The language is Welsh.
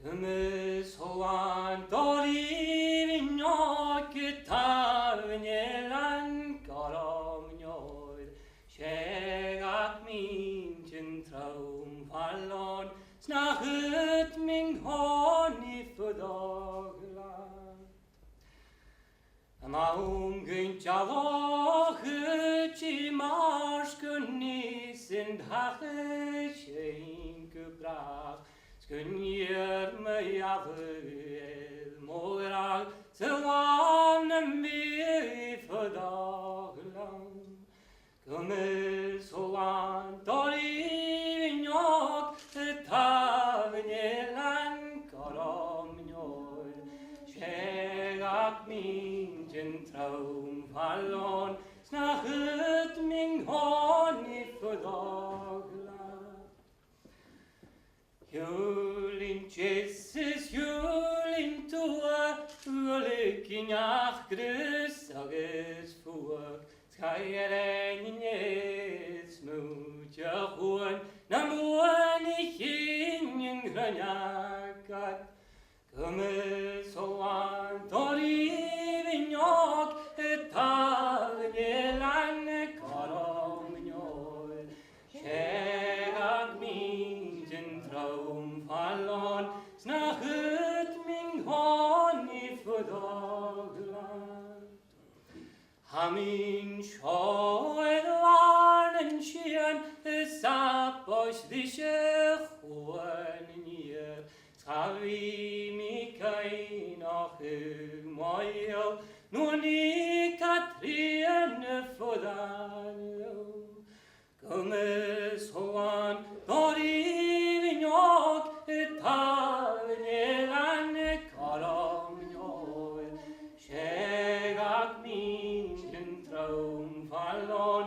Soan Dorivigno Gitavnielan Koromnjord Shegak Minchen Traum Fallon Snachut Min Honi Fudogla Amaum Güntjavoche Chimarschkunis in Hache Schein gebracht Skynjer me javel morag Zewane me verdaglang Kummel soan Dorivignog Tavnielan Koromnjol Shegak Minchen Traum Fallon Snachut Min Honi verdaglang Julin Jesus, julin tua, ulikin ach grus agus fuag, skairein jes muja huan, na muan ich in granakat, kummel soan Dorivignog, etavnielan koromnjol, shegak minchen Traum fallon, snachut min honi fudoglan. Hamin schoen warnen schien, sap euch wische chuan nier, travi mi kein ach moio, nur ni Katrine fudan. Kummel soan Dorivignog Tavnielan Koromnjol Shegak Minchen Traum Fallon